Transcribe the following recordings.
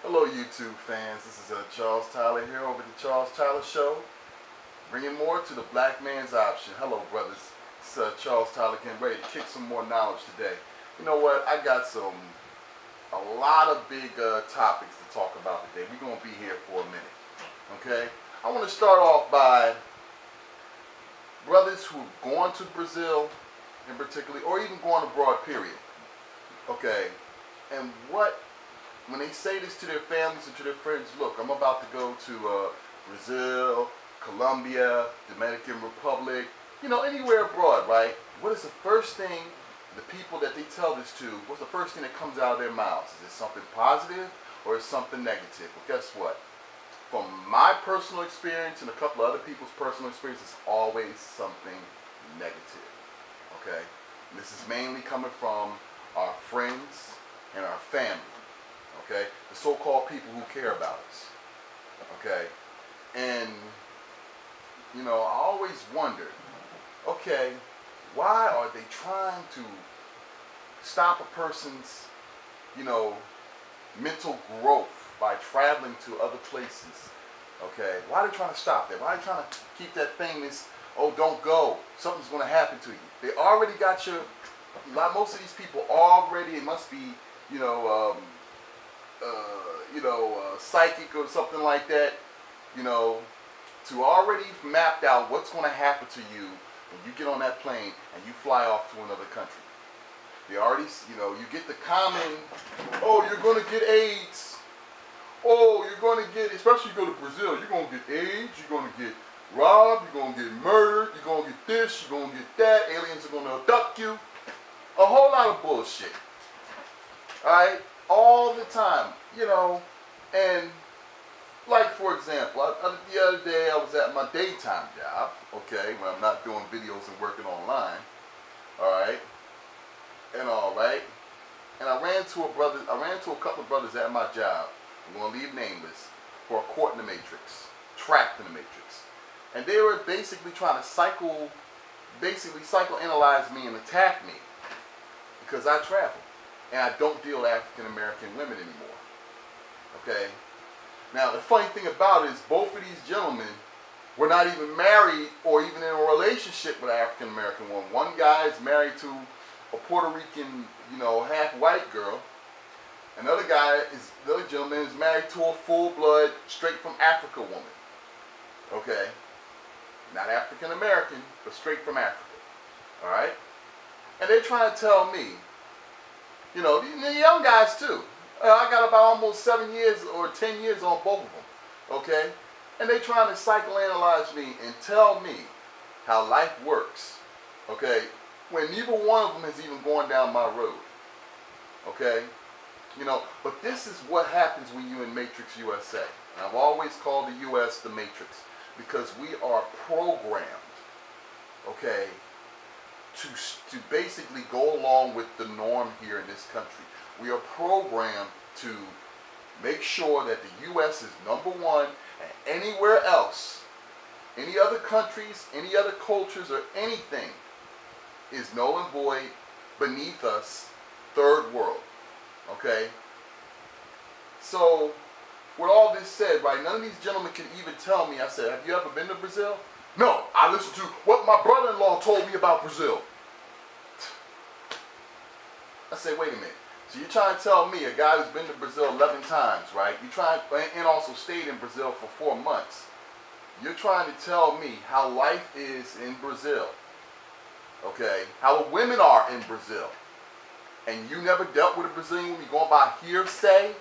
Hello YouTube fans, this is Charles Tyler here over the Charles Tyler Show, bringing more to the black man's option. Hello brothers, it's Charles Tyler getting ready to kick some more knowledge today. You know what, I got a lot of big topics to talk about today. We're going to be here for a minute, okay? I want to start off by brothers who've gone to Brazil in particular, or even gone abroad period, okay? And when they say this to their families and to their friends, look, I'm about to go to Brazil, Colombia, Dominican Republic, anywhere abroad, right? What is the first thing the people that they tell this to, what's the first thing that comes out of their mouths? Is it something positive or is it something negative? Well, guess what? From my personal experience and a couple of other people's personal experience, it's always something negative, okay? And this is mainly coming from our friends and our family. Okay, the so-called people who care about us. Okay, and I always wondered, okay, why are they trying to stop a person's, mental growth by traveling to other places? Okay, why are they trying to stop that? Why are they trying to keep that famous, oh, don't go, something's going to happen to you? They already got most of these people already, it must be, psychic or something like that, to already mapped out what's going to happen to you when you get on that plane and you fly off to another country. They already, you get the common, oh, you're going to get AIDS. Oh, you're going to get, especially you go to Brazil, you're going to get AIDS, you're going to get robbed, you're going to get murdered, you're going to get this, you're going to get that, aliens are going to abduct you. A whole lot of bullshit. Alright? All the time, and like for example, the other day I was at my daytime job, okay, when I'm not doing videos and working online, alright, and I ran into a couple of brothers at my job, I'm going to leave nameless, who are caught in the matrix, trapped in the matrix, and they were basically trying to psychoanalyze me and attack me, because I travel. And I don't deal with African American women anymore. Okay? Now, the funny thing about it is both of these gentlemen were not even married or even in a relationship with an African American woman. One guy is married to a Puerto Rican, half white girl. The other gentleman is married to a full-blood, straight from Africa woman. Okay? Not African American, but straight from Africa. Alright? And they're trying to tell me, the young guys too. I got about almost 7 years or 10 years on both of them. Okay? And they trying to psychoanalyze me and tell me how life works. Okay? When neither one of them has even gone down my road. Okay? But this is what happens when you're in Matrix USA. And I've always called the US the Matrix. Because we are programmed. Okay? To basically go along with the norm here in this country. We are programmed to make sure that the U.S. is number one, and anywhere else, any other countries, any other cultures, or anything is null and void, beneath us, third world. Okay? So, with all this said, right, none of these gentlemen can even tell me, I said, have you ever been to Brazil? No, I listened to what my brother-in-law told me about Brazil. I say, wait a minute. So you're trying to tell me, a guy who's been to Brazil 11 times, right? And also stayed in Brazil for 4 months. You're trying to tell me how life is in Brazil. Okay? How the women are in Brazil. And you never dealt with a Brazilian woman. You're going by hearsay.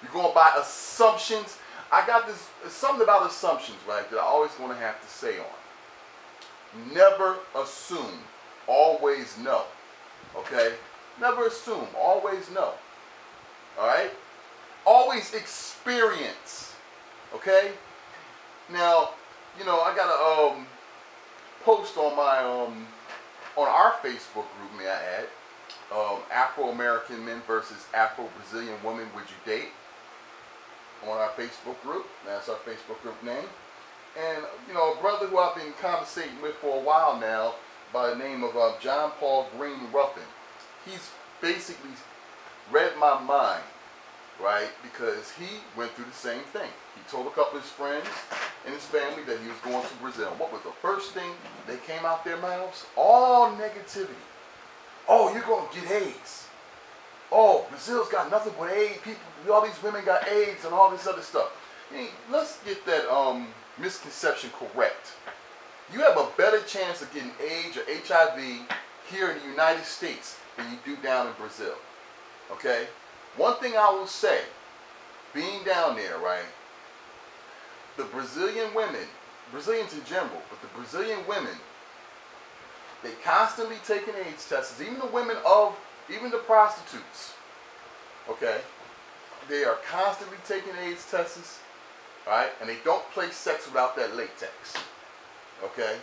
You're going by assumptions. I got this, something about assumptions, right, that I always going to have to say on. Never assume. Always know. Okay? Never assume. Always know. Alright? Always experience. Okay? Now, I got a post on my on our Facebook group, may I add. Afro-American men versus Afro-Brazilian women, would you date? On our Facebook group. That's our Facebook group name. And, a brother who I've been conversating with for a while now by the name of John Paul Green Ruffin. He's basically read my mind right? Because he went through the same thing. He told a couple of his friends and his family that he was going to Brazil. What was the first thing that came out their mouths? All negativity. Oh, you're going to get AIDS. Oh, Brazil's got nothing but AIDS. People, all these women got AIDS and all this other stuff. Hey, let's get that misconception correct. You have a better chance of getting AIDS or HIV here in the United States than you do down in Brazil. Okay? One thing I will say, being down there, right, the Brazilian women, Brazilians in general, but the Brazilian women, they constantly taking AIDS tests, even the women of, even the prostitutes, okay, they are constantly taking AIDS tests, right, and they don't play sex without that latex, okay,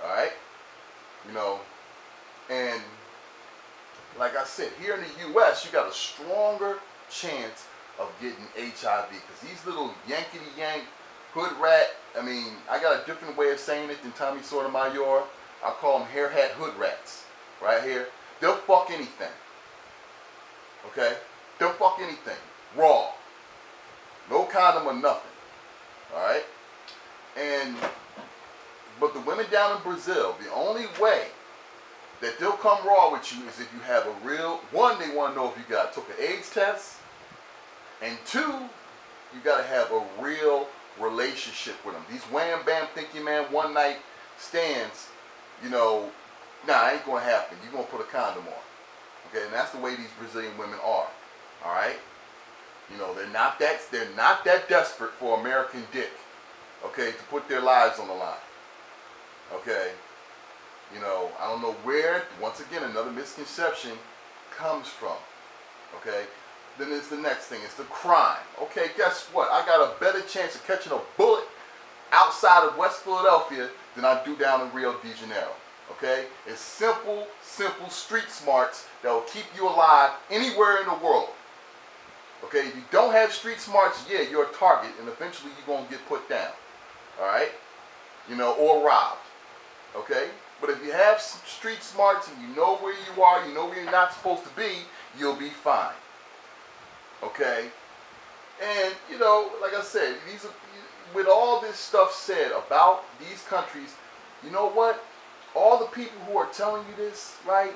all right, you know, and like I said, here in the U.S., you got a stronger chance of getting HIV because these little yankety-yank hood rat, I mean, I got a different way of saying it than Tommy Sotomayor. I call them hair hat hood rats right here. They'll fuck anything. Okay? They'll fuck anything. Raw. No condom or nothing. Alright? But the women down in Brazil, the only way that they'll come raw with you is if you have a real, one, they want to know if you took an AIDS test, and two, you got to have a real relationship with them. These wham bam thinking man one night stands, you know, nah, ain't going to happen. You're going to put a condom on. Okay, and that's the way these Brazilian women are. All right? You know, they're not that desperate for American dick, okay, to put their lives on the line. Okay? You know, I don't know where, once again, another misconception comes from. Okay? Then it's the next thing. It's the crime. Okay, guess what? I got a better chance of catching a bullet outside of West Philadelphia than I do down in Rio de Janeiro. Okay? It's simple street smarts that will keep you alive anywhere in the world. Okay? If you don't have street smarts, yeah, you're a target, and eventually you're going to get put down. All right? You know, or robbed. Okay? But if you have some street smarts and you know where you are, you know where you're not supposed to be, you'll be fine. Okay? And, you know, like I said, with all this stuff said about these countries, you know what? All the people who are telling you this, right?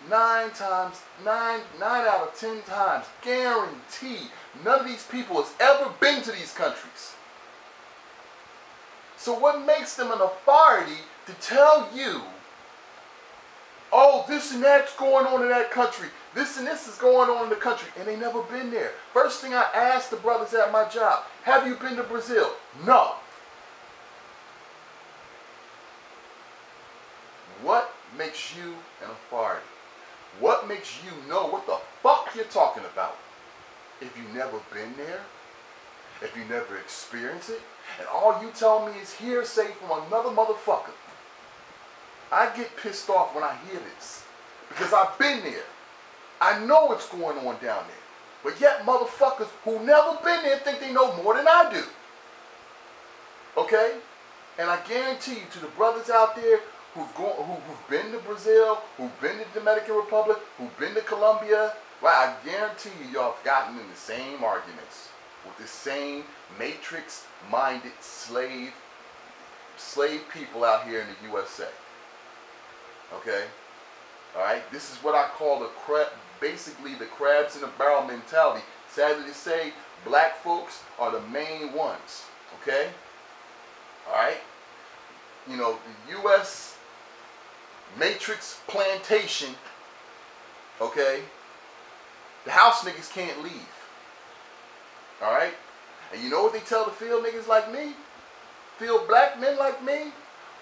9 out of 10 times, guaranteed, none of these people has ever been to these countries. So what makes them an authority to tell you, oh, this and that's going on in that country, this and this is going on in the country, and they never been there? First thing I asked the brothers at my job, have you been to Brazil? No. What makes you an authority? What makes you know what the fuck you're talking about? If you never been there, if you never experienced it, and all you tell me is hearsay from another motherfucker. I get pissed off when I hear this, because I've been there. I know what's going on down there. But yet motherfuckers who never been there think they know more than I do. Okay? And I guarantee you, to the brothers out there who've been to Brazil, who've been to the Dominican Republic, who've been to Colombia, right, I guarantee y'all have gotten in the same arguments with the same matrix-minded slave people out here in the USA. Okay? Alright? This is what I call basically the crabs in the barrel mentality. Sadly to say, black folks are the main ones. Okay? Alright? You know, the US matrix plantation, okay? The house niggas can't leave. Alright? And you know what they tell the field niggas like me? Field black men like me?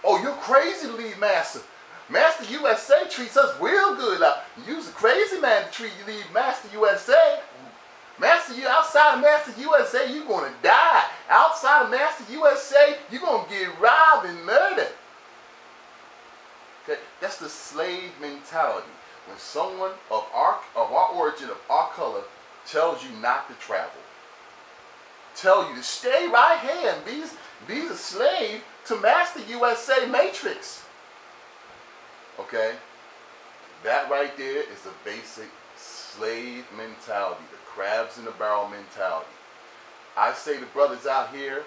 Oh, you're crazy to leave Master. Master USA treats us real good. You's a crazy man to leave Master USA. Outside of Master USA, you're going to die. Outside of Master USA, you're going to get robbed and murdered. Okay? That's the slave mentality. When someone of our origin, of our color, tells you not to travel. Tell you to stay right here and be a slave to Master USA Matrix. Okay? That right there is the basic slave mentality, the crabs in the barrel mentality. I say the brothers out here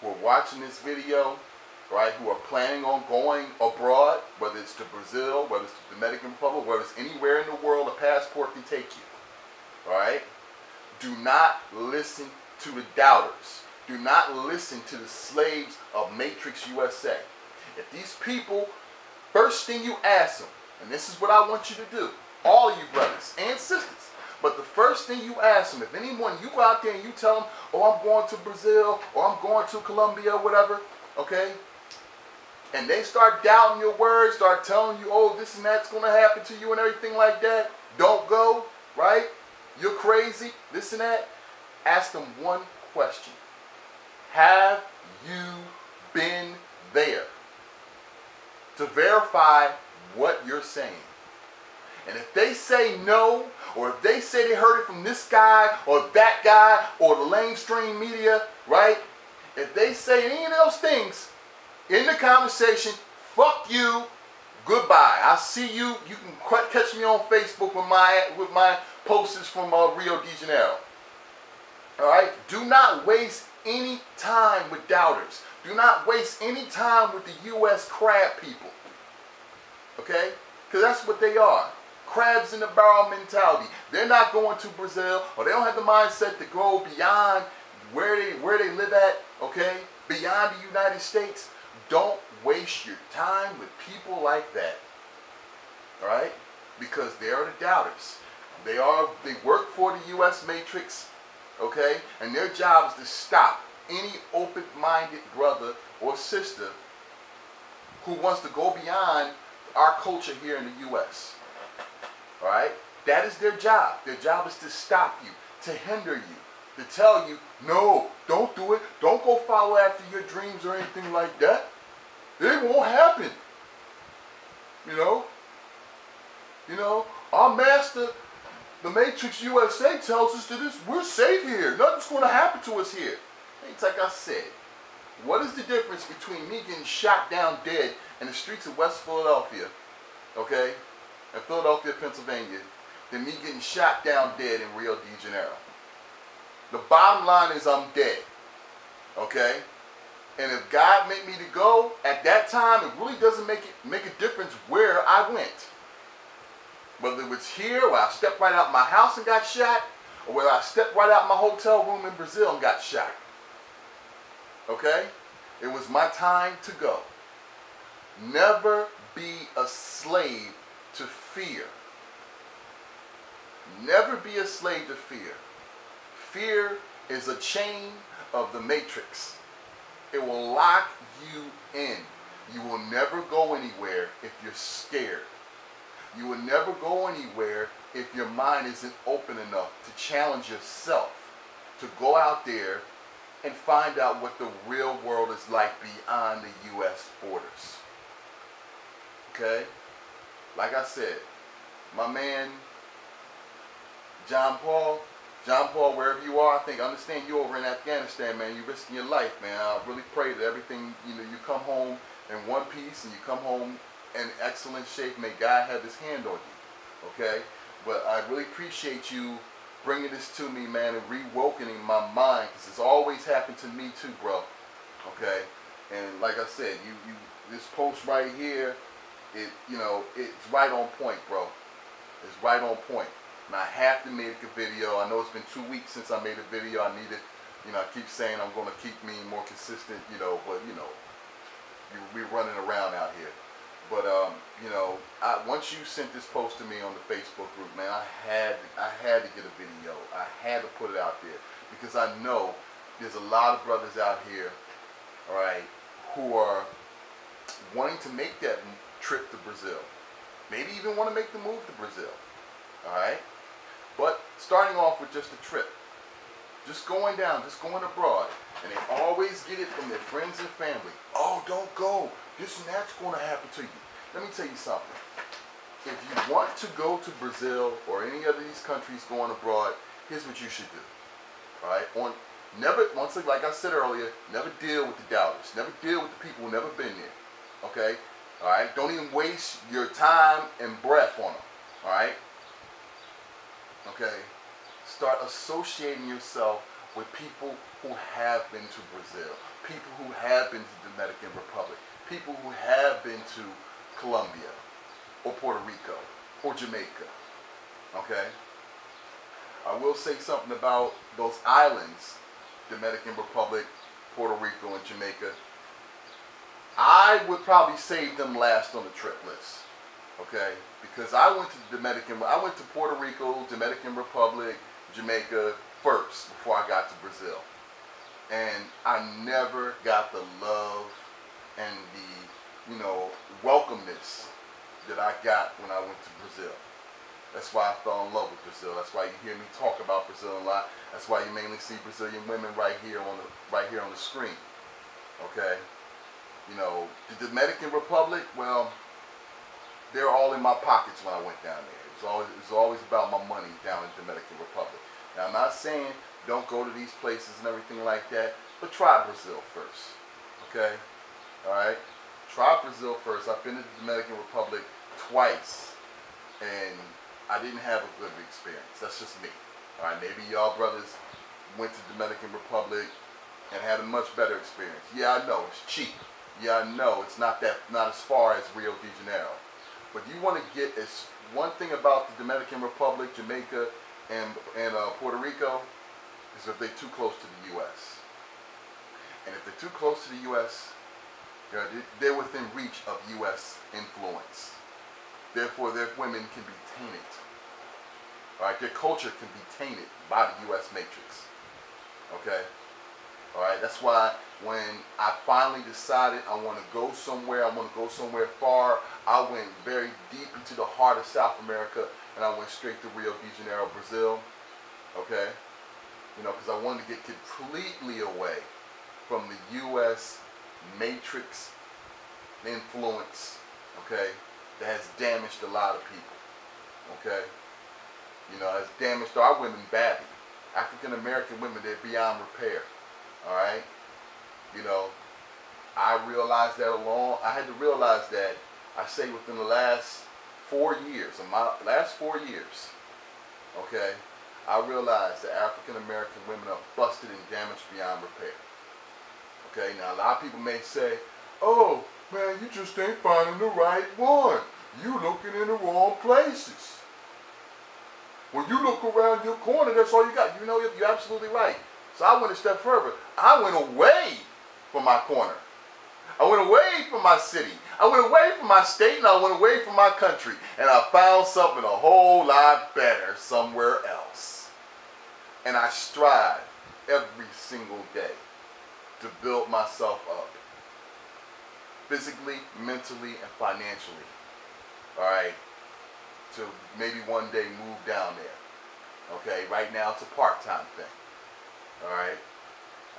who are watching this video, right, who are planning on going abroad, whether it's to Brazil, whether it's to the Dominican Republic, whether it's anywhere in the world a passport can take you, all right? Do not listen to the doubters. Do not listen to the slaves of Matrix USA. If these people, first thing you ask them, and this is what I want you to do, all of you brothers and sisters, but the first thing you ask them, if anyone, you go out there and you tell them, oh, I'm going to Brazil, or I'm going to Colombia, or whatever, okay? And they start doubting your words, start telling you, oh, this and that's going to happen to you and everything like that. Don't go, right? You're crazy, this and that. Ask them one question. Have you been there? To verify what you're saying. And if they say no, or if they say they heard it from this guy, or that guy, or the mainstream media, right? If they say any of those things in the conversation, fuck you, goodbye. I'll see you. You can catch me on Facebook with my posters from Rio de Janeiro. All right? Do not waste any time with doubters. Do not waste any time with the U.S. crab people. Okay? Because that's what they are. Crabs in the barrel mentality. They're not going to Brazil, or they don't have the mindset to go beyond where they live at, okay? Beyond the United States. Don't waste your time with people like that. All right? Because they are the doubters. They work for the U.S. Matrix, okay? And their job is to stop any open-minded brother or sister who wants to go beyond our culture here in the U.S. All right? That is their job. Their job is to stop you, to hinder you, to tell you, no, don't do it. Don't go follow after your dreams or anything like that. It won't happen. You know, our master, the Matrix USA, tells us that we're safe here. Nothing's going to happen to us here. It's like I said, what is the difference between me getting shot down dead in the streets of West Philadelphia, okay, in Philadelphia, Pennsylvania, than me getting shot down dead in Rio de Janeiro? The bottom line is I'm dead, okay? And if God made me to go at that time, it really doesn't make a difference where I went. Whether it was here, where I stepped right out my house and got shot, or whether I stepped right out my hotel room in Brazil and got shot. Okay? It was my time to go. Never be a slave to fear. Never be a slave to fear. Fear is a chain of the Matrix. It will lock you in. You will never go anywhere if you're scared. You will never go anywhere if your mind isn't open enough to challenge yourself, to go out there and find out what the real world is like beyond the U.S. borders. Okay? Like I said, my man, John Paul, wherever you are, I understand you over in Afghanistan, man. You're risking your life, man. I really pray that everything, you come home in one piece and you come home in excellent shape. May God have his hand on you, okay? But I really appreciate you bringing this to me, man, and reawakening my mind, because it's always happened to me too, bro, okay? And like I said, this post right here, it's right on point, bro. It's right on point. And I have to make a video. I know it's been 2 weeks since I made a video. I need it. I keep saying I'm going to keep me more consistent, but, we're running around out here. But, once you sent this post to me on the Facebook group, man, I had to get a video. I had to put it out there because I know there's a lot of brothers out here, all right, who are wanting to make that trip to Brazil. Maybe even want to make the move to Brazil, all right? But starting off with just a trip, just going down, just going abroad, and they always get it from their friends and family. Oh, don't go. This and that's going to happen to you. Let me tell you something. If you want to go to Brazil or any of these countries going abroad, here's what you should do. All right? Like I said earlier, never deal with the doubters. Never deal with the people who never been there. Okay? All right? Don't even waste your time and breath on them. All right? Okay? Start associating yourself with people who have been to Brazil, people who have been to the Dominican Republic, people who have been to Colombia or Puerto Rico or Jamaica. Okay? I will say something about those islands, Dominican Republic, Puerto Rico, and Jamaica. I would probably save them last on the trip list. Okay? Because I went to Puerto Rico, Dominican Republic, Jamaica first before I got to Brazil. And I never got the love and the, welcomeness that I got when I went to Brazil. That's why I fell in love with Brazil. That's why you hear me talk about Brazil a lot. That's why you mainly see Brazilian women right here on the screen. Okay? The Dominican Republic, well, they're all in my pockets when I went down there. It was always about my money down in the Dominican Republic. Now, I'm not saying don't go to these places and everything like that, but try Brazil first. Okay? Alright? Try Brazil first. I've been to the Dominican Republic twice, and I didn't have a good experience. That's just me. Alright? Maybe y'all brothers went to the Dominican Republic and had a much better experience. Yeah, I know. It's cheap. Yeah, I know. It's not as far as Rio de Janeiro. But you want to get one thing about the Dominican Republic, Jamaica, and Puerto Rico is that they're too close to the U.S. And if they're too close to the U.S., they're within reach of U.S. influence. Therefore, their women can be tainted. All right, their culture can be tainted by the U.S. matrix. Okay? All right, that's why when I finally decided I want to go somewhere, I want to go somewhere far, I went very deep into the heart of South America, and I went straight to Rio de Janeiro, Brazil. Okay? Because I wanted to get completely away from the U.S. matrix influence, okay, that has damaged a lot of people. Okay? Has damaged our women badly. African American women, they're beyond repair. Alright? I had to realize that, I say within the last 4 years, okay, I realized that African American women are busted and damaged beyond repair. Okay, now a lot of people may say, oh, man, you just ain't finding the right one. You looking in the wrong places. When you look around your corner, that's all you got. You're absolutely right. So I went a step further. I went away from my corner. I went away from my city. I went away from my state, and I went away from my country. And I found something a whole lot better somewhere else. And I strive every single day to build myself up. Physically, mentally, and financially. Alright? To maybe one day move down there. Okay? Right now it's a part-time thing. Alright?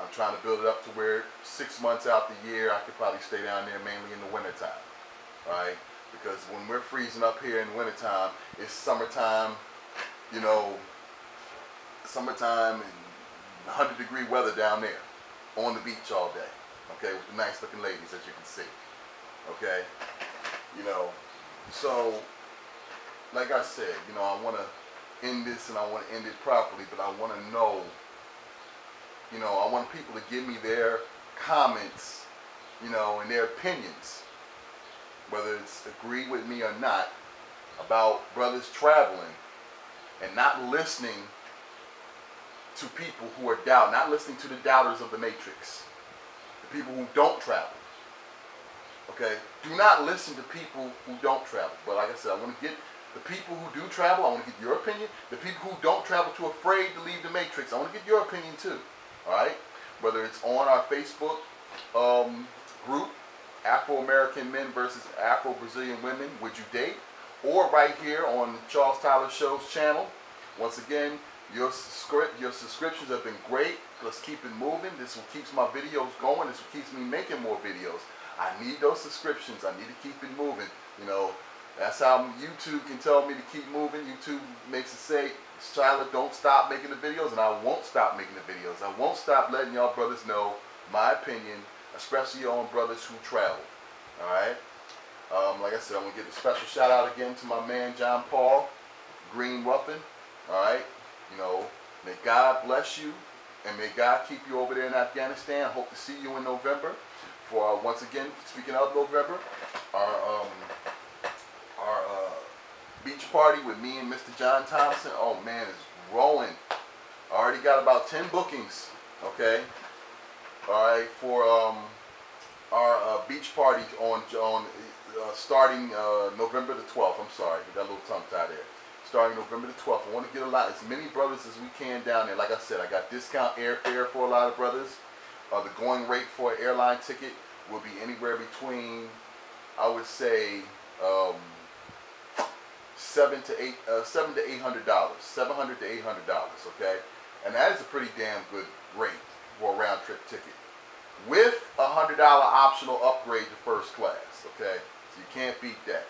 I'm trying to build it up to where 6 months out the year I could probably stay down there mainly in the wintertime. Alright? Because when we're freezing up here in the wintertime, it's summertime, summertime and 100-degree weather down there. On the beach all day. Okay? With the nice looking ladies, as you can see. Okay? So, like I said, I want to end this and I want to end it properly, but I want to know, I want people to give me their comments, and their opinions, whether it's agree with me or not, about brothers traveling and not listening to people who are doubting, not listening to the doubters of the matrix, the people who don't travel. Okay? Do not listen to people who don't travel. But like I said, I want to get the people who do travel, I want to get your opinion. The people who don't travel, too afraid to leave the matrix, I want to get your opinion too. Alright? Whether it's on our Facebook group, Afro-American Men versus Afro-Brazilian Women, Would You Date? Or right here on the Charles Tyler Show's channel. Once again, your subscriptions have been great. Let's keep it moving. This will keep my videos going. This will keep me making more videos. I need those subscriptions. I need to keep it moving. That's how YouTube can tell me to keep moving. YouTube makes it say, Tyler, don't stop making the videos, and I won't stop making the videos. I won't stop letting y'all brothers know my opinion, especially on brothers who travel. Alright? Like I said, I'm going to give a special shout out again to my man John Paul, Green Ruffin. Alright? May God bless you, and may God keep you over there in Afghanistan. I hope to see you in November for, once again, speaking of November, our beach party with me and Mr. John Thompson. Oh man, it's rolling. I already got about 10 bookings, okay? All right, for our beach party on starting November the 12th. I'm sorry, we got a little tongue tied there. Starting November the 12th. I want to get as many brothers as we can down there. Like I said, I got discount airfare for a lot of brothers. The going rate for an airline ticket will be anywhere between, I would say, $700 to $800, $700 to $800. Okay, and that is a pretty damn good rate for a round trip ticket, with a $100 optional upgrade to first class. Okay, so you can't beat that.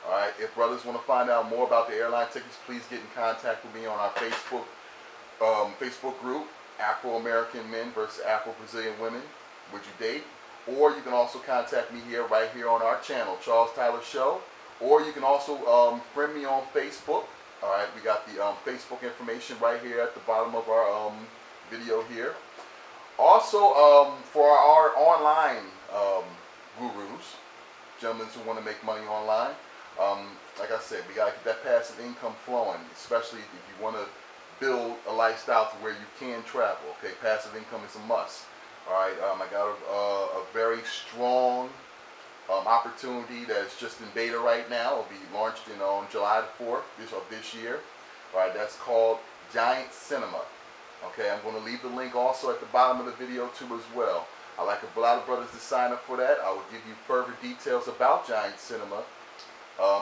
All right, if brothers want to find out more about the airline tickets, please get in contact with me on our Facebook group, Afro-American Men versus Afro-Brazilian Women. Would you date? Or you can also contact me right here on our channel, Charles Tyler Show. Or you can also friend me on Facebook. All right, we got the Facebook information right here at the bottom of our video here. Also, for our online gurus, gentlemen who want to make money online, like I said, we got to get that passive income flowing, especially if you want to build a lifestyle to where you can travel. Okay, passive income is a must. All right, I got a very strong opportunity that's just in beta right now. It'll be launched on July the 4th of this year. All right, that's called Giant Cinema. Okay, I'm going to leave the link also at the bottom of the video too as well. I like a lot of brothers to sign up for that. I will give you further details about Giant Cinema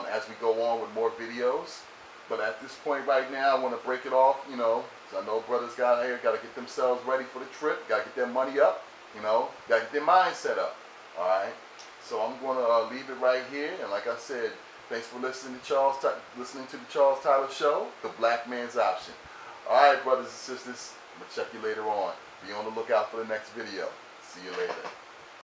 as we go on with more videos. But at this point right now, I want to break it off, because I know brothers got here, got to get themselves ready for the trip, got to get their money up, got to get their mindset up. All right. So I'm going to leave it right here. And like I said, thanks for listening to the Charles Tyler Show, the Black Man's Option. All right, brothers and sisters, I'm going to check you later on. Be on the lookout for the next video. See you later.